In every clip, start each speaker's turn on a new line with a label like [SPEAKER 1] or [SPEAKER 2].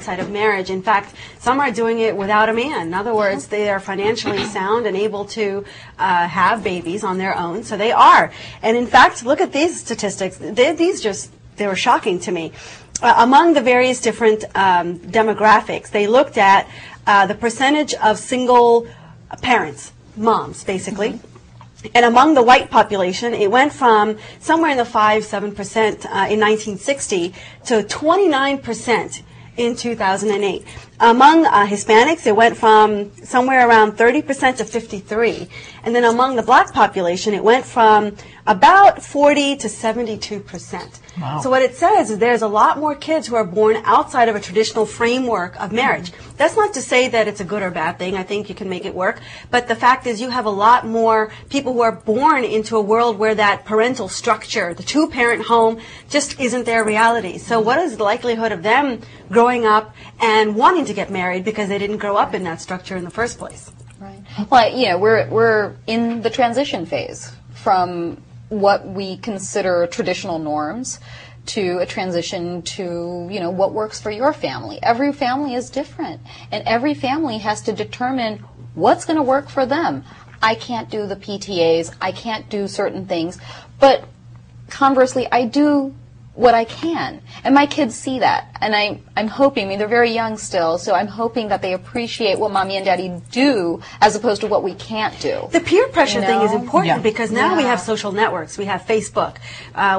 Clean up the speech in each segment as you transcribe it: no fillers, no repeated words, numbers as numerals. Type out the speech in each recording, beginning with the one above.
[SPEAKER 1] outside of marriage. In fact, some are doing it without a man. In other words, they are financially sound and able to have babies on their own. So they are. And in fact, look at these statistics. They were shocking to me. Among the various different demographics, they looked at the percentage of single parents, moms, basically. And among the white population, it went from somewhere in the 5-7% in 1960 to 29% in 2008. Among Hispanics, it went from somewhere around 30% to 53%. And then among the black population, it went from about 40 to 72%.
[SPEAKER 2] Wow.
[SPEAKER 1] So what it says is there's a lot more kids who are born outside of a traditional framework of marriage. That's not to say that it's a good or bad thing. I think you can make it work. But the fact is you have a lot more people who are born into a world where that parental structure, the two-parent home, just isn't their reality. So what is the likelihood of them growing up and wanting to get married because they didn't grow up in that structure in the first place?
[SPEAKER 3] Right. Well, you know, we're in the transition phase from what we consider traditional norms to a transition to, you know, what works for your family. Every family is different, and every family has to determine what's going to work for them. I can't do the PTAs, I can't do certain things, but conversely, I do what I can. And my kids see that. And I'm hoping, I mean, they're very young still, so I'm hoping that they appreciate what Mommy and Daddy do as opposed to what we can't do.
[SPEAKER 1] The peer pressure thing is important because now we have social networks. We have Facebook.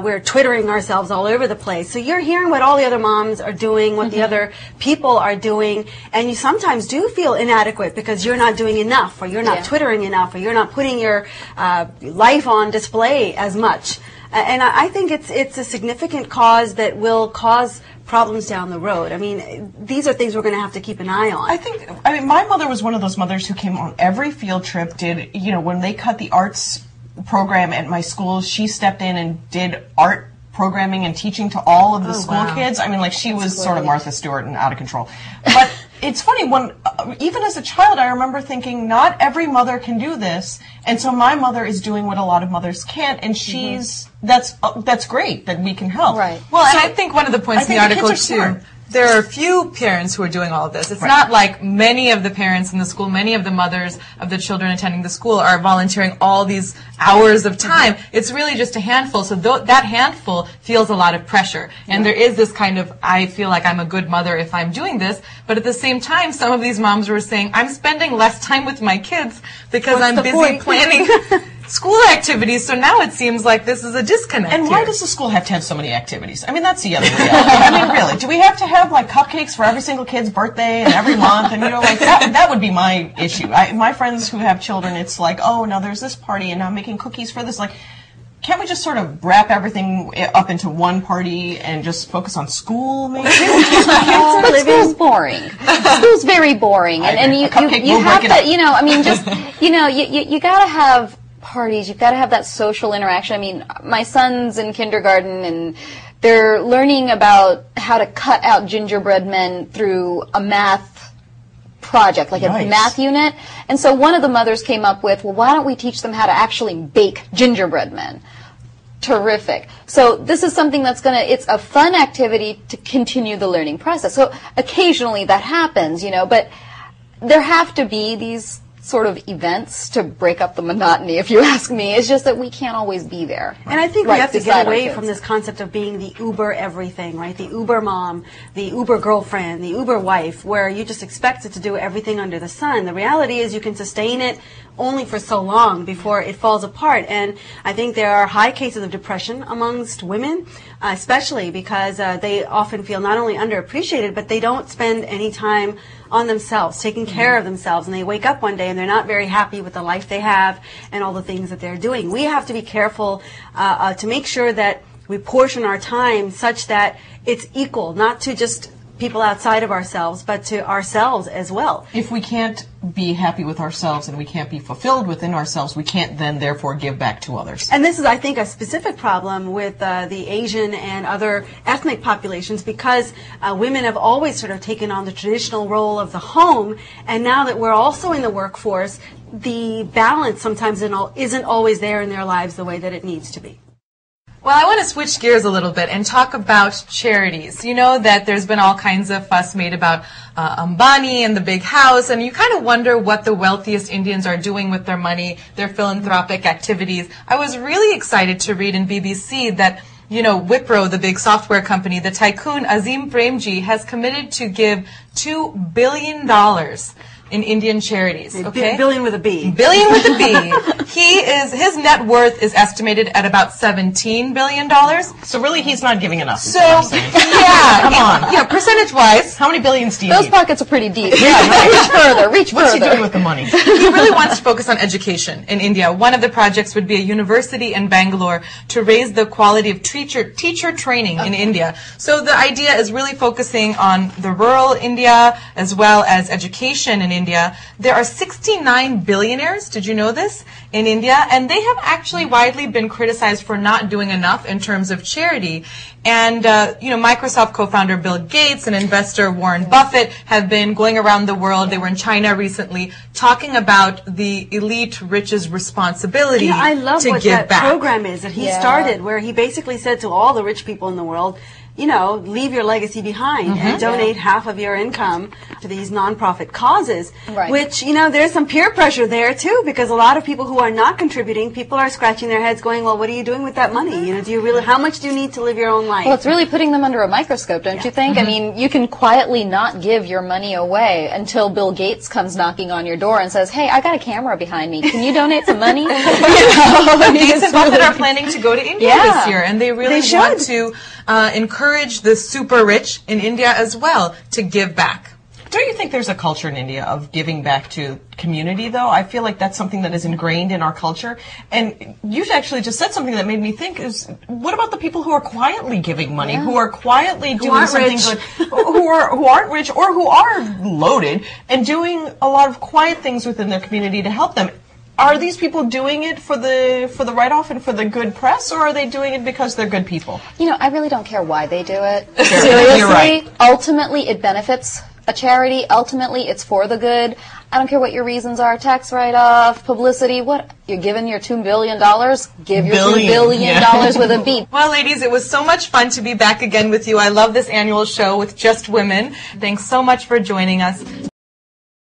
[SPEAKER 1] We're Twittering ourselves all over the place. So you're hearing what all the other moms are doing, what the other people are doing, and you sometimes do feel inadequate because you're not doing enough, or you're not Twittering enough, or you're not putting your life on display as much. And I think it's a significant cause that will cause problems down the road. I mean, these are things we're going to have to keep an eye on.
[SPEAKER 2] I mean, my mother was one of those mothers who came on every field trip, did, you know, when they cut the arts program at my school, she stepped in and did art programming and teaching to all of the school kids. I mean, like, she was sort of Martha Stewart and out of control. But it's funny, when even as a child, I remember thinking, not every mother can do this, and so my mother is doing what a lot of mothers can't, and she's that's great that we can help.
[SPEAKER 4] Right. Well, so, and I think one of the points in the article too, there are a few parents who are doing all of this. It's not like many of the parents in the school, many of the mothers of the children attending the school are volunteering all these hours of time. It's really just a handful. So that handful feels a lot of pressure. And there is this kind of, I feel like I'm a good mother if I'm doing this. But at the same time, some of these moms were saying, I'm spending less time with my kids because I'm busy planning school activities, so now it seems like this is a disconnect.
[SPEAKER 2] And why does the school have to have so many activities? I mean, that's the other reality. I mean, really, do we have to have like cupcakes for every single kid's birthday and every month? And you know, like that would be my issue. My friends who have children, it's like, oh, now there's this party, and now I'm making cookies for this. Like, can't we just sort of wrap everything up into one party and just focus on school, maybe?
[SPEAKER 3] But school's boring. School's very boring, and you have to, you know, I mean, just you gotta have parties, you've got to have that social interaction. I mean, my son's in kindergarten and they're learning about how to cut out gingerbread men through a math project, like a math unit. And so one of the mothers came up with, well, why don't we teach them how to actually bake gingerbread men? Terrific. So this is something that's it's a fun activity to continue the learning process. So occasionally that happens, you know, but there have to be these sort of events to break up the monotony, if you ask me. It's just that we can't always be there.
[SPEAKER 1] And I think we have to get away from this concept of being the uber everything, right? The uber mom, the uber girlfriend, the uber wife, where you just expect it to do everything under the sun. The reality is you can sustain it only for so long before it falls apart. And I think there are high cases of depression amongst women, especially because they often feel not only underappreciated, but they don't spend any time on themselves, taking care of themselves, and they wake up one day and they're not very happy with the life they have and all the things that they're doing. We have to be careful to make sure that we portion our time such that it's equal, not to just people outside of ourselves, but to ourselves as well.
[SPEAKER 2] If we can't be happy with ourselves and we can't be fulfilled within ourselves, we can't then therefore give back to others.
[SPEAKER 1] And this is, I think, a specific problem with the Asian and other ethnic populations, because women have always sort of taken on the traditional role of the home, and now that we're also in the workforce, the balance sometimes isn't always there in their lives the way that it needs to be.
[SPEAKER 4] Well, I want to switch gears a little bit and talk about charities. You know that there's been all kinds of fuss made about Ambani and the big house, and you kind of wonder what the wealthiest Indians are doing with their money, their philanthropic activities. I was really excited to read in BBC that, you know, Wipro, the big software company, the tycoon Azim Premji has committed to give $2 billion in Indian charities. Okay,
[SPEAKER 1] billion with a B.
[SPEAKER 4] Billion with a B. His net worth is estimated at about $17 billion.
[SPEAKER 2] So really, he's not giving enough.
[SPEAKER 4] So yeah,
[SPEAKER 2] come on.
[SPEAKER 4] Yeah, percentage-wise,
[SPEAKER 2] how many billions do you
[SPEAKER 3] Those
[SPEAKER 2] need?
[SPEAKER 3] pockets are pretty deep.
[SPEAKER 2] Yeah, right.
[SPEAKER 3] Reach further. Reach
[SPEAKER 2] What's
[SPEAKER 3] further.
[SPEAKER 2] he doing with the money?
[SPEAKER 4] He really wants to focus on education in India. One of the projects would be a university in Bangalore to raise the quality of teacher training in India. So the idea is really focusing on the rural India as well as education in India. There are 69 billionaires, did you know this, in India? And they have actually widely been criticized for not doing enough in terms of charity. And, Microsoft co-founder Bill Gates and investor Warren Buffett have been going around the world. They were in China recently talking about the elite rich's responsibility
[SPEAKER 1] I love
[SPEAKER 4] to
[SPEAKER 1] what
[SPEAKER 4] give
[SPEAKER 1] that
[SPEAKER 4] back.
[SPEAKER 1] program is that he started, where he basically said to all the rich people in the world, leave your legacy behind and donate half of your income to these nonprofit causes, which, there's some peer pressure there too, because a lot of people who are not contributing, people are scratching their heads going, well, what are you doing with that money? How much do you need to live your own life?
[SPEAKER 3] Well, it's really putting them under a microscope, don't you think? I mean, you can quietly not give your money away until Bill Gates comes knocking on your door and says, hey, I got a camera behind me. Can you donate some money?
[SPEAKER 4] Gates and Buffett are planning to go to India this year, and they really want to encourage the super rich in India as well to give back.
[SPEAKER 2] Don't you think there's a culture in India of giving back to community, though? I feel like that's something that is ingrained in our culture. And you actually just said something that made me think is, what about the people who are quietly giving money, who are quietly doing something good, who aren't rich or who are loaded and doing a lot of quiet things within their community to help them? Are these people doing it for the write-off and for the good press, or are they doing it because they're good people?
[SPEAKER 3] I really don't care why they do it.
[SPEAKER 2] Sure.
[SPEAKER 3] Seriously,
[SPEAKER 2] You're right.
[SPEAKER 3] Ultimately, it benefits a charity. Ultimately, it's for the good. I don't care what your reasons are, tax write-off, publicity, what? You're giving your $2 billion? Give your $2 billion with a B.
[SPEAKER 4] Well, ladies, it was so much fun to be back again with you. I love this annual show with just women. Thanks so much for joining us.